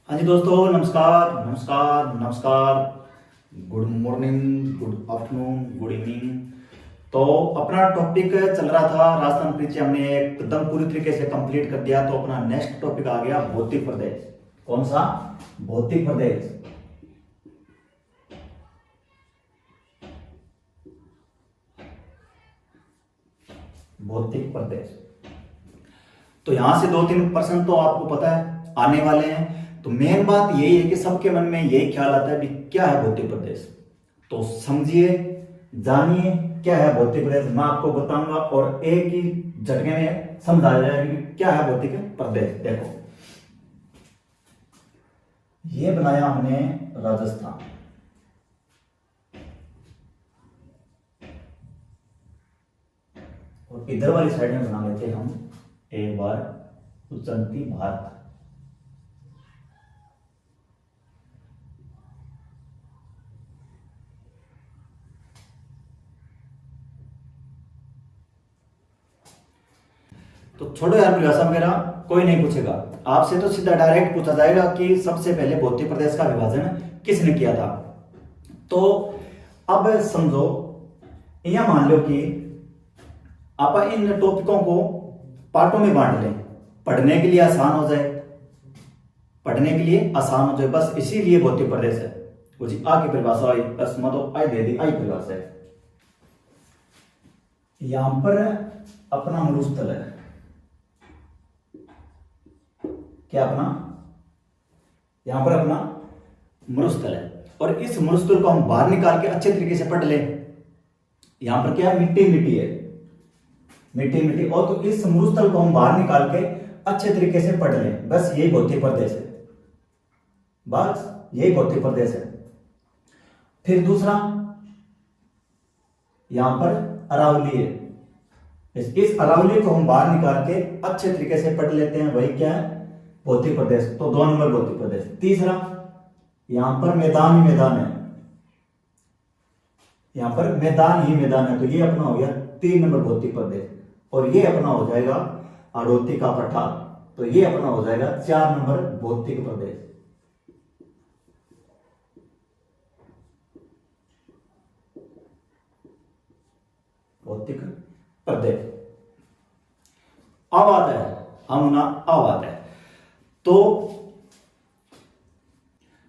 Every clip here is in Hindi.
हाँ जी दोस्तों, नमस्कार नमस्कार नमस्कार। Good morning, good afternoon, good evening. तो अपना टॉपिक चल रहा था राजस्थान परिचय, हमने एकदम पूरी तरीके से कंप्लीट कर दिया। तो अपना नेक्स्ट टॉपिक आ गया भौतिक प्रदेश। कौन सा? भौतिक प्रदेश। भौतिक प्रदेश। तो यहां से दो तीन प्रश्न तो आपको पता है आने वाले हैं। तो मेन बात यही है कि सबके मन में यही ख्याल आता है कि क्या है भौतिक प्रदेश। तो समझिए, जानिए क्या है भौतिक प्रदेश। मैं आपको बताऊंगा और एक ही झटके में समझ आ जाएगा कि क्या है भौतिक प्रदेश। देखो, ये बनाया हमने राजस्थान, और इधर वाली साइड में बना लेते हम एक बार उच्चंती भारत। तो छोड़ो यार परिभाषा वगैरह, कोई नहीं पूछेगा आपसे। तो सीधा डायरेक्ट पूछा जाएगा कि सबसे पहले भौतिक प्रदेश का विभाजन किसने किया था। तो अब समझो, यह मान लो कि आप इन टॉपिकों को पार्टों में बांट लें, पढ़ने के लिए आसान हो जाए, पढ़ने के लिए आसान हो जाए, बस इसीलिए भौतिक प्रदेश है। कुछ आ की परिभाषा आई, बस मतलब आई दे दी, आई परिभाषा है। यहां पर अपना मरुस्थल है। क्या अपना? यहां पर अपना मरुस्थल है, और इस मरुस्थल को हम बाहर निकाल के अच्छे तरीके से पढ़ लें। यहां पर क्या है? मिट्टी मिट्टी है, मिट्टी मिट्टी। और तो इस मरुस्थल को हम बाहर निकाल के अच्छे तरीके से पढ़ लें, बस यही भौतिक प्रदेश है। बस यही भौतिक प्रदेश है। फिर दूसरा, यहां पर अरावली है। इस अरावली को हम बाहर निकाल के अच्छे तरीके से पढ़ लेते हैं, वही क्या है? भौतिक प्रदेश। तो 2 नंबर भौतिक प्रदेश। तीसरा, यहां पर मैदान ही मैदान है, यहां पर मैदान ही मैदान है, तो ये अपना हो गया 3 नंबर भौतिक प्रदेश। और ये अपना हो जाएगा आड़ोती का पठार, तो ये अपना हो जाएगा 4 नंबर भौतिक प्रदेश। भौतिक प्रदेश। अब आता है अमुना, अब आता है तो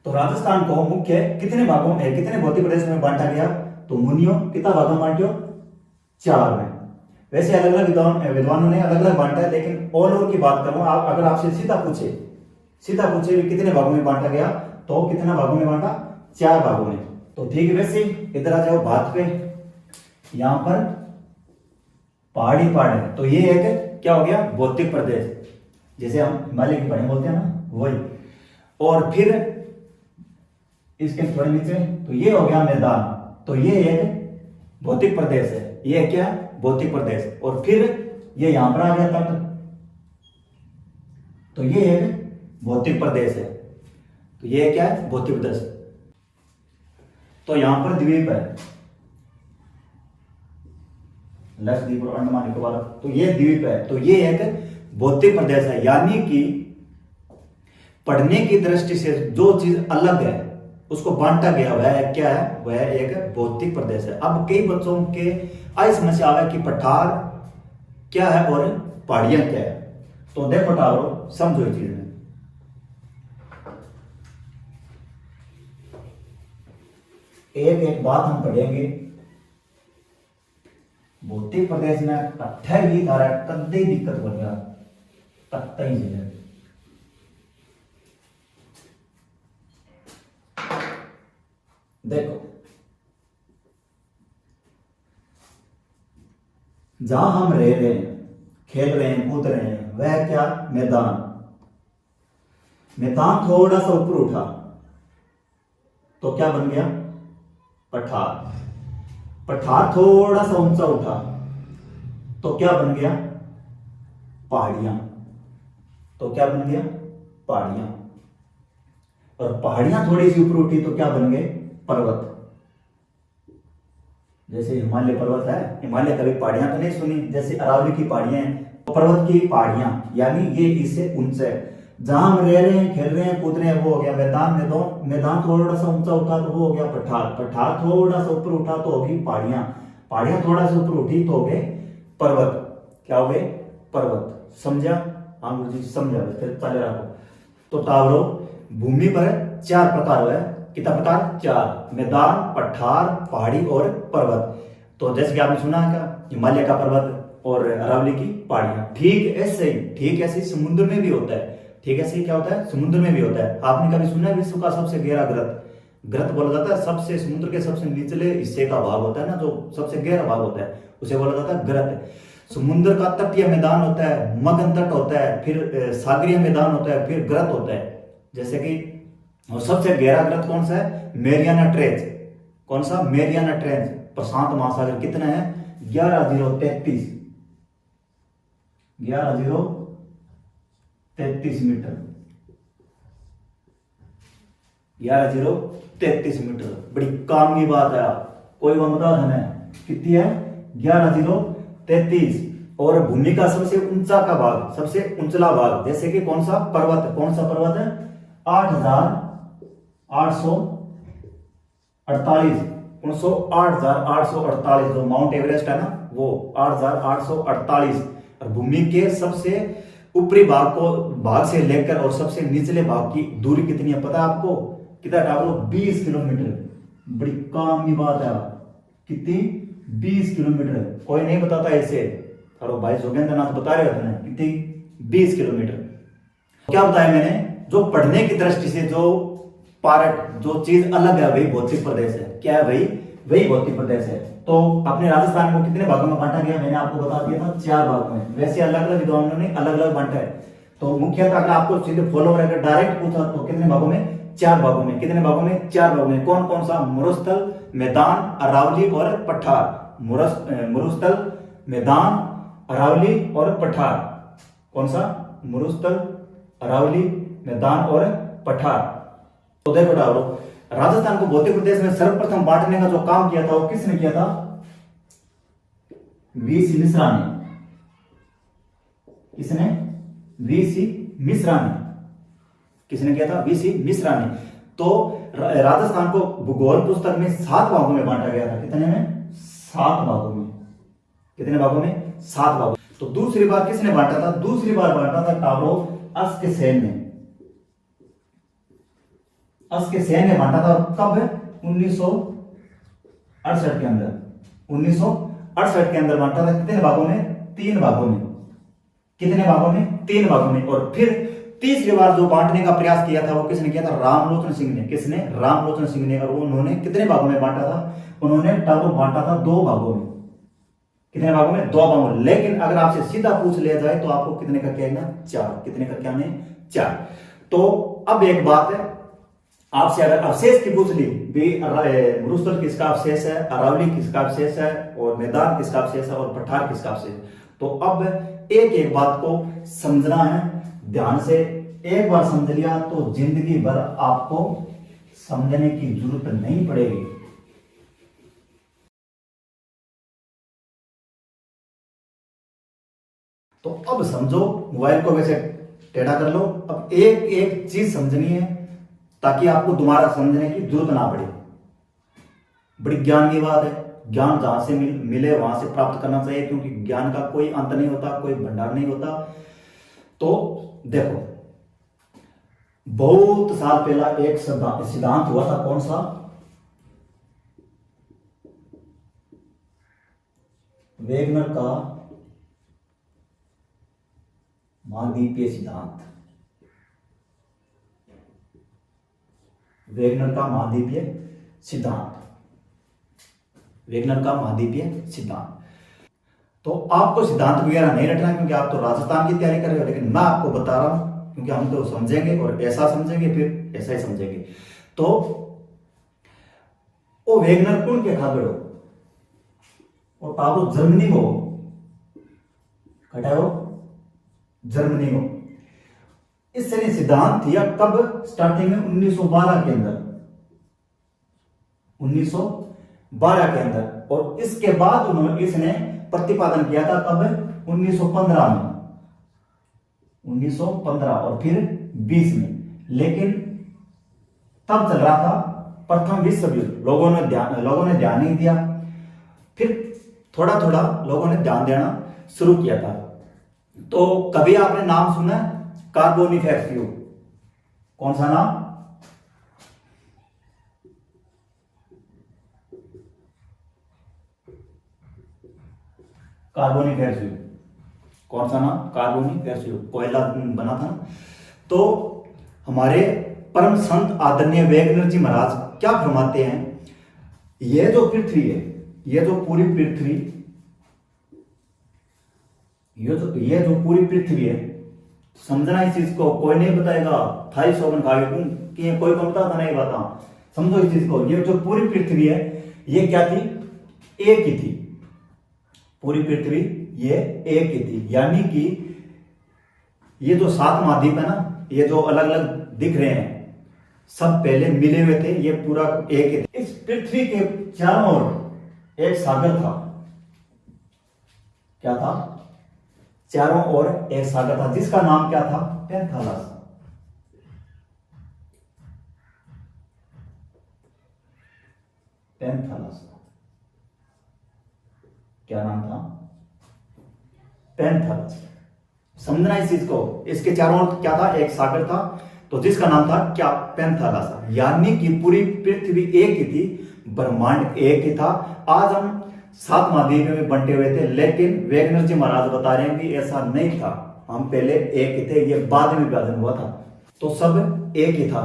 राजस्थान को मुख्य कितने भागों में, कितने भौतिक प्रदेश में बांटा गया? तो मुनियों कितना भागों में बांटियो? 4 में। वैसे अलग अलग विद्वानों ने अलग अलग बांटा है, लेकिन ऑल ओवर की बात करूं, आप अगर आपसे सीधा पूछे कि कितने भागों में बांटा गया, तो कितना भागों में बांटा? 4 भागों में। तो ठीक है, वैसे इधर आ जाओ भारत पे। यहां पर पहाड़ी पहाड़ है, तो ये एक क्या हो गया? भौतिक प्रदेश। जैसे हम हिमालय की पहाड़ी बोलते हैं ना, वही। और फिर इसके थोड़े नीचे तो ये हो गया मैदान, तो ये एक भौतिक प्रदेश है। ये क्या है? भौतिक प्रदेश। और फिर ये यहां पर आ गया तट, तो ये एक भौतिक प्रदेश है। तो ये क्या है? भौतिक प्रदेश। तो यहां पर द्वीप है, लक्षद्वीप और अंडमान निकोबार, तो ये द्वीप है, तो ये एक भौतिक प्रदेश है। यानी कि पढ़ने की दृष्टि से जो चीज अलग है उसको बांटा गया, वह क्या है? वह एक भौतिक प्रदेश है। अब कई बच्चों के आई समस्या आवे कि पठार क्या है और पहाड़ियां क्या है। तो देखो टावरो, समझो इस चीज में। एक एक बात हम पढ़ेंगे। भौतिक प्रदेश में कट्ठा ही धारा कदे दिक्कत बन गया, कत्ता ही जिले। देखो, जहां हम रह रहे हैं, खेल रहे हैं, कूद रहे हैं, वह क्या? मैदान। मैदान थोड़ा सा ऊपर उठा तो क्या बन गया? पठार। पठार थोड़ा सा ऊंचा उठा तो क्या बन गया? पहाड़ियां। तो क्या बन गया? पहाड़ियां। और पहाड़ियां थोड़ी सी ऊपर उठी तो क्या बन गए? पर्वत। जैसे हिमालय पर्वत है, हिमालय कभी पहाड़ियां तो नहीं सुनी, जैसे अरावली की पहाड़ियां हैं, पर्वत की पहाड़ियां, यानी ये इससे ऊंचे है। जहां हम रह रहे हैं, खेल रहे हैं, कूद रहे हैं, वो हो गया मैदान। मैदान मैदान थोड़ा सा ऊंचा उठा तो वो हो गया पठार। पठार थोड़ा सा ऊपर उठा तो होगी पहाड़ियां। पहाड़ियां थोड़ा सा ऊपर उठी तो हो गए पर्वत। क्या हो गए? पर्वत। समझा? हाँ गुरु जी समझा। फिर चले रखो। तो टावरों, भूमि पर 4 प्रकार है। कितना प्रकार? 4। मैदान, पठार, पहाड़ी और पर्वत। तो जैसे कि आपने सुना है क्या, हिमालय का पर्वत और अरावली की पहाड़ियां। ठीक ऐसे ही समुद्र में भी होता है। ठीक ऐसे ही क्या होता है? समुद्र में भी होता है। आपने कभी सुना है विश्व का सबसे गहरा ग्रत? ग्रत बोला जाता है सबसे, समुद्र के सबसे निचले हिस्से का भाग होता है ना, जो सबसे गहरा भाग होता है, उसे बोला जाता है ग्रत। समुद्र का तटीय मैदान होता है, मगन तट होता है, फिर सागरीय मैदान होता है, फिर ग्रत होता है। जैसे कि और सबसे गहरा ग्रत कौन सा है? Mariana trench. कौन सा? Mariana trench. प्रशांत महासागर। कितना है? 11,033 11,033 मीटर। 11,033 मीटर। बड़ी काम की बात है। कोई वो बता हमें कितनी है? 11,033। और भूमि का सबसे ऊंचा का भाग, सबसे ऊंचला भाग, जैसे कि कौन सा पर्वत? कौन सा पर्वत है? 8,848। 8,848 जो माउंट एवरेस्ट है ना, वो 8,848। और भूमि के सबसे ऊपरी भाग से लेकर और सबसे निचले भाग की दूरी कितनी है पता है आपको? कितना टावरों? 20 किलोमीटर। बड़ी काम की बात है। कितनी? 20 किलोमीटर। कोई नहीं बताता ऐसे। और भाई जोगेंद्र नाथ बता रहे होते हैं कितनी? 20 किलोमीटर। क्या बताया मैंने? जो पढ़ने की दृष्टि से जो पार्ट, जो चीज अलग है, वही भौतिक प्रदेश है। क्या है भाई? वही भौतिक प्रदेश है। तो अपने राजस्थान को कितने भागों में बांटा गया? मैंने आपको बता दिया था 4 भागों में। वैसे अलग अलग विद्वानों ने अलग अलग बांटा है। तो मुख्यतः अगर आपको सीधे फॉलो अगर डायरेक्ट पूछा तो कितने भागों में? 4 भागों में। कितने भागों में? 4 भागों में। कौन कौन सा? मरुस्थल, मैदान, अरावली और पठार। मरुस्थल, मैदान, अरावली और पठार। कौन सा? मरुस्थल, अरावली, मैदान और पठार। तो देखो टावरों, राजस्थान को भौतिक प्रदेश में सर्वप्रथम बांटने का जो काम किया था वो किसने किया था? वीसी मिश्रा ने। किसने? वीसी मिश्रा ने। किसने किया था? वीसी मिश्रा ने। तो राजस्थान को भूगोल पुस्तक में 7 भागों में बांटा गया था। कितने में? 7 भागों में। कितने भागों में? 7 भागों। तो दूसरी बार किसने बांटा था? दूसरी बार बांटा था टावरों अस्क सेन ने। अस्क सेन ने बांटा था। कब? 1968 के अंदर। 1968 के अंदर बांटा था। कितने भागों में? 3 भागों में। कितने भागों में? 3 भागों में। और फिर तीसरी बार जो बांटने का प्रयास किया था वो किसने किया था? रामलोचन सिंह ने। किसने? रामलोचन सिंह ने। और उन्होंने कितने भागों में बांटा था? उन्होंने टावरों बांटा था 2 भागों में। कितने भागों में? 2 भागों में। लेकिन अगर आपसे सीधा पूछ लिया जाए तो आपको कितने का क्या है? 4। कितने का क्या है? 4। तो अब एक बात है, आपसे अगर अवशेष की पूछ ली, मरुस्थल किसका अवशेष है, अरावली किसका अवशेष है, और मैदान किसका अवशेष है, और पठार किसका अवशेष, तो अब एक एक बात को समझना है ध्यान से। एक बार समझ लिया तो जिंदगी भर आपको समझने की जरूरत नहीं पड़ेगी। तो अब समझो, मोबाइल को वैसे टेढ़ा कर लो। अब एक एक चीज समझनी है ताकि आपको दोबारा समझने की जरूरत ना पड़े। बड़ी ज्ञान की बात है। ज्ञान जहां से मिले वहां से प्राप्त करना चाहिए, क्योंकि ज्ञान का कोई अंत नहीं होता, कोई भंडार नहीं होता। तो देखो, बहुत साल पहला एक सिद्धांत हुआ था। कौन सा? वेगनर का महाद्वीपीय सिद्धांत। वेगनर का महाद्वीपीय सिद्धांत। वेगनर का महाद्वीपीय सिद्धांत। तो आपको सिद्धांत वगैरह नहीं रटना, क्योंकि आप तो राजस्थान की तैयारी कर रहे हो। लेकिन मैं आपको बता रहा हूं क्योंकि हम तो समझेंगे और ऐसा समझेंगे, फिर ऐसा ही समझेंगे। तो वो वेगनर कौन के खाबड़ो और टावरों जर्मनी को हटाओ, जर्मनी को। इसने सिद्धांत दिया कब? स्टार्टिंग में 1912 के अंदर। 1912 के अंदर। और इसके बाद उन्होंने इसने प्रतिपादन किया था कब? 1915 में। 1915। और फिर 1920 में। लेकिन तब चल रहा था प्रथम विश्व युद्ध, लोगों ने ध्यान नहीं दिया। फिर थोड़ा थोड़ा लोगों ने ध्यान देना शुरू किया था। तो कभी आपने नाम सुना कार्बोनिफेरस युग? कौन सा नाम? कार्बोनिफेरस युग। कौन सा नाम? कार्बोनिफेरस युग। कोयला बना था ना। तो हमारे परम संत आदरणीय वेगनर जी महाराज क्या फरमाते हैं, यह जो पृथ्वी है, यह जो पूरी पृथ्वी, ये जो पूरी पृथ्वी है, समझना इस चीज को। कोई नहीं बताएगा थाई शोभन खागे कि कोई को बता था नहीं बता। समझो इस चीज को। ये जो पूरी पृथ्वी है ये क्या थी? एक ही थी। पूरी पृथ्वी ये एक ही थी। यानी कि ये जो 7 महाद्वीप है ना, ये जो अलग अलग दिख रहे हैं, सब पहले मिले हुए थे। ये पूरा एक ही थे। इस पृथ्वी के चारों ओर एक सागर था। क्या था? चारों ओर एक सागर था जिसका नाम क्या था? पेंथालस। पेंथालस। क्या नाम था? पेंथालस। समझना इस चीज को। इसके चारों ओर क्या था? एक सागर था, तो जिसका नाम था क्या? पेंथालस। यानी कि पूरी पृथ्वी एक ही थी, ब्रह्मांड एक ही था। आज हम 7 महाद्वीप में बंटे हुए थे, लेकिन वेगनर जी महाराज बता रहे हैं कि ऐसा नहीं था। हम पहले एक ही थे, ये बाद में विभाजन हुआ था। तो सब एक ही था।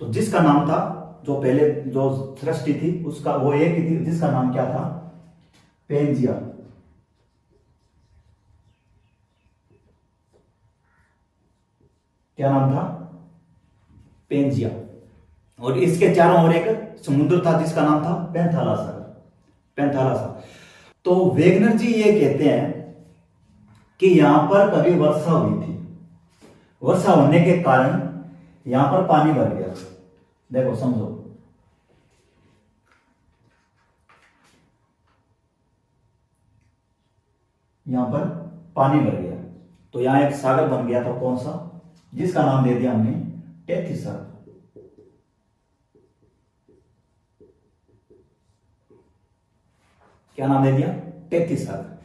तो जिसका नाम था, जो पहले जो सृष्टि थी उसका, वो एक ही थी, जिसका नाम क्या था? पेंजिया। क्या नाम था? पेंजिया। और इसके चारों ओर एक समुद्र था जिसका नाम था पेंथाला सागर। पेंथाला सागर। तो वेगनर जी ये कहते हैं कि यहां पर कभी वर्षा हुई थी। वर्षा होने के कारण यहां पर पानी भर गया। देखो समझो, यहां पर पानी भर गया तो यहां एक सागर बन गया था। कौन सा? जिसका नाम दे दिया हमने टेथिस सागर। क्या नाम दे दिया? टेथिस सागर।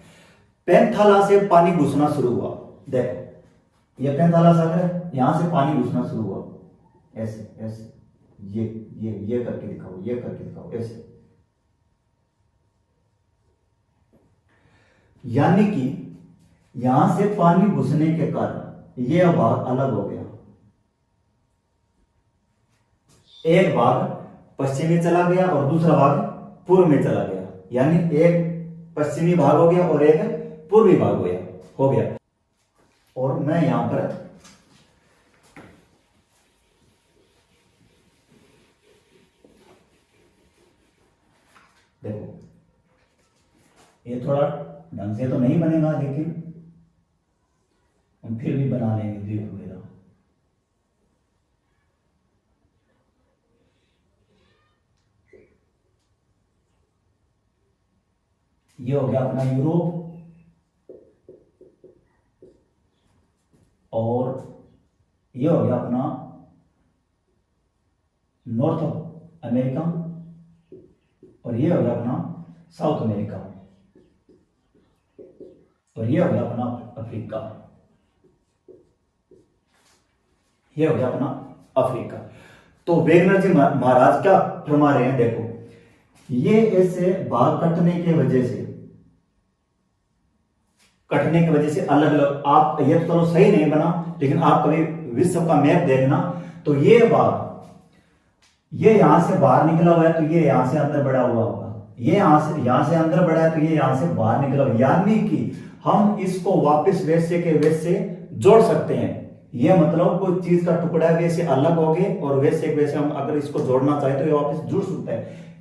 पेंथाला से पानी घुसना शुरू हुआ। देखो ये पेंथाला सागर है, यहां से पानी घुसना शुरू हुआ। ऐसे ऐसे, ये करके दिखाओ, ये करके दिखाओ, ऐसे। यानी कि यहां से पानी घुसने के कारण यह भाग अलग हो गया। एक भाग पश्चिम में चला गया और दूसरा भाग पूर्व में चला गया। यानी एक पश्चिमी भाग हो गया और एक पूर्वी भाग हो गया। और मैं यहां पर देखो, ये थोड़ा ढंग से तो नहीं बनेगा, लेकिन हम फिर भी बना लेंगे द्वीप वगैरह। ये हो गया अपना यूरोप, और ये हो गया अपना नॉर्थ अमेरिका, और ये हो गया अपना साउथ अमेरिका, और ये हो गया अपना अफ्रीका। ये हो गया अपना अफ्रीका। तो वेगनर जी महाराज क्या फरमा रहे हैं? देखो, ये ऐसे भाग कटने की वजह से अलग अलग, आप ये तो चलो सही नहीं बना, लेकिन आप कभी विश्व का मैप देखना तो ये भाग, ये यहां से बाहर निकला हुआ है तो ये यहां से अंदर बढ़ा हुआ होगा, ये यहां से अंदर बढ़ा है तो ये यहां से बाहर निकला हुआ। यानी कि हम इसको वापस वैसे के वैसे जोड़ सकते हैं। ये मतलब कोई चीज का टुकड़ा वैसे अलग हो गए और वैसे वैसे हम अगर इसको जोड़ना चाहे तो ये वापस जुड़ सकता है।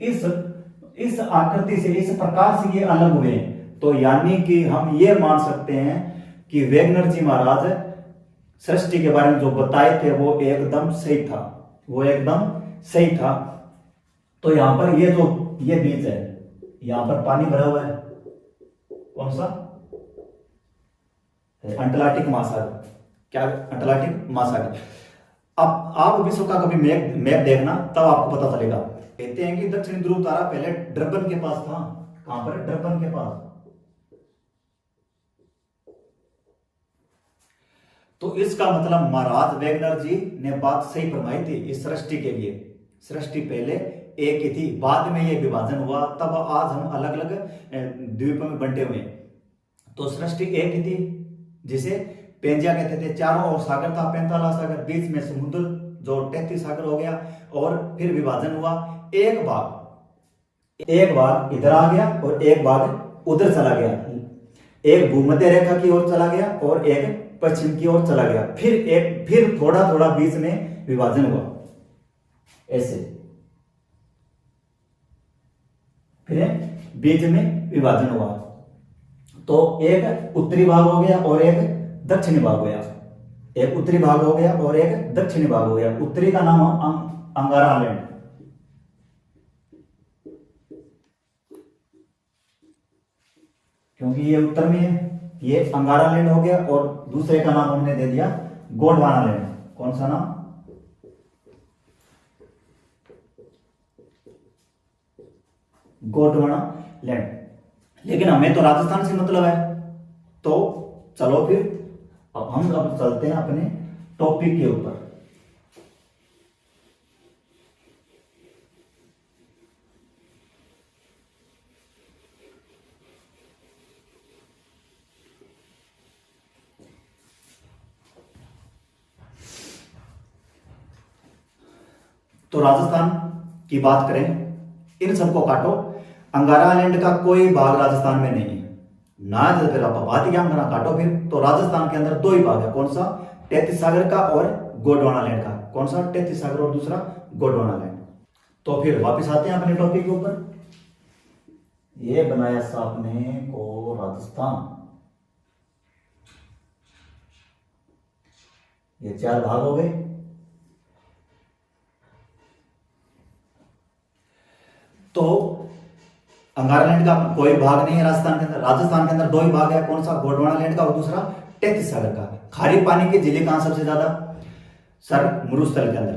इस आकृति से, इस प्रकार से ये अलग हुए हैं। तो यानी कि हम ये मान सकते हैं कि वेगनर जी महाराज सृष्टि के बारे में जो बताए थे वो एकदम सही था, वो एकदम सही था। तो यहां पर ये बीज है, यहां पर पानी भरा हुआ है। कौन सा? अटलांटिक महासागर। क्या? अटलांटिक महासागर। अब आप विश्व का कभी मैप मैप देखना, तब आपको पता चलेगा। कहते हैं कि दक्षिणी ध्रुव तारा पहले ड्रबन के पास था। कहां पर? ड्रबन के पास। तो इसका मतलब महाराज वेगनर जी ने बात सही फरमाई थी इस सृष्टि के लिए। सृष्टि पहले एक ही थी, बाद में ये विभाजन हुआ, तब आज हम अलग अलग द्वीपों में बंटे हुए हैं। तो सृष्टि एक ही थी, जिसे पेंजिया कहते थे। चारों ओर सागर था, 45 सागर, बीच में समुद्र जो 33 सागर हो गया, और फिर विभाजन हुआ। एक भाग इधर आ गया और एक भाग उधर चला गया। एक भूमध्य रेखा की ओर चला गया और एक पश्चिम की ओर चला गया। फिर थोड़ा थोड़ा बीच में विभाजन हुआ, ऐसे फिर बीच में विभाजन हुआ। तो एक उत्तरी भाग हो गया और एक दक्षिणी भाग हो गया। एक उत्तरी भाग हो गया और एक दक्षिणी भाग हो गया। उत्तरी का नाम अंगारा लैंड, क्योंकि ये उत्तर में है, ये अंगारा लैंड हो गया। और दूसरे का नाम हमने दे दिया गोंडवाना लैंड। कौन सा नाम? गोंडवाना लैंड। लेकिन हमें तो राजस्थान से मतलब है, तो चलो फिर अब चलते हैं अपने टॉपिक के ऊपर। तो राजस्थान की बात करें, इन सबको काटो, अंगारा लैंड का कोई भाग राजस्थान में नहीं है ना। तो फिर आप बात ही क्या करना, काटो फिर। तो राजस्थान के अंदर दो ही भाग है, कौन सा? 33 सागर का और गोंडवाना लैंड का। कौन सा? 33 सागर और दूसरा गोंडवाना लैंड। तो फिर वापस आते हैं अपने टॉपिक के ऊपर। ये बनाया साहब ने को राजस्थान, ये 4 भाग हो गए। तो अंगारा लैंड का कोई भाग नहीं है राजस्थान के अंदर। राजस्थान के अंदर दो ही भाग है, कौन सा? गोंडवाना लैंड का और दूसरा 33 सागर का। खारी पानी की झीलें कहां सबसे ज्यादा? सर, मरुस्थल के अंदर।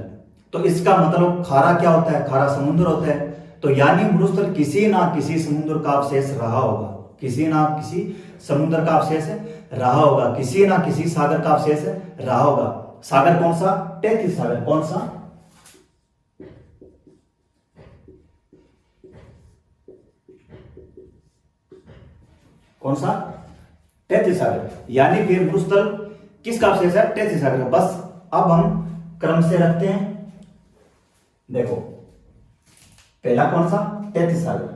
तो इसका मतलब खारा क्या होता है? खारा समुद्र होता है। तो यानी मरुस्थल किसी ना किसी समुद्र का अवशेष रहा होगा, किसी ना किसी समुद्र का अवशेष रहा होगा, किसी ना किसी सागर का अवशेष रहा होगा। सागर कौन सा? 33 सागर। कौन सा? कौन सा? 33 सागर। यानी फिर मरुस्थल किसका अवशेष है? 33 सागर का। बस अब हम क्रम से रखते हैं। देखो, पहला कौन सा? 33 सागर,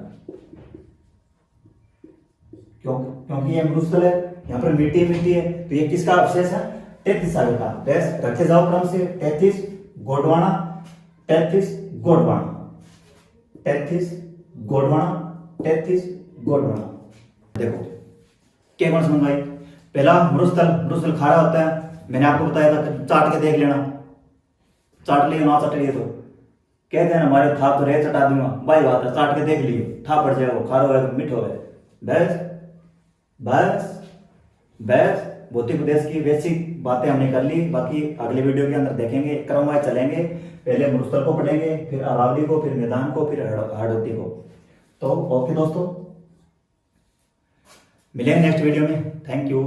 क्योंकि ये मरुस्थल है, यहां पर मिट्टी मिट्टी है, तो ये किसका अवशेष है? 33 सागर का। बस रखे जाओ क्रम से। 33 गोंडवाना, 33 गोंडवाना, 33 गोंडवाना, 33 गोंडवाना। देखो क्या कौन समझ भाई? पहला मरुस्थल खारा होता है, मैंने आपको बताया था, चाट के देख लेना। चाट लिए ना चाट लिए तो कहते हैं हमारे था तो रह चटा दूंगा, भाई बात है, चाट के देख लिए, ठा पड़ जाए, वो खारा हो मीठो है। बस बस बस भौतिक उपदेश की बेसिक बातें हमने कर ली। बाकी अगले वीडियो के अंदर देखेंगे, क्रमवार चलेंगे। पहले मरुस्थल को पढ़ेंगे, फिर अरावली को, फिर मैदान को, फिर हाड़ौती को। तो ओके दोस्तों, मिलेंगे नेक्स्ट वीडियो में। Thank you.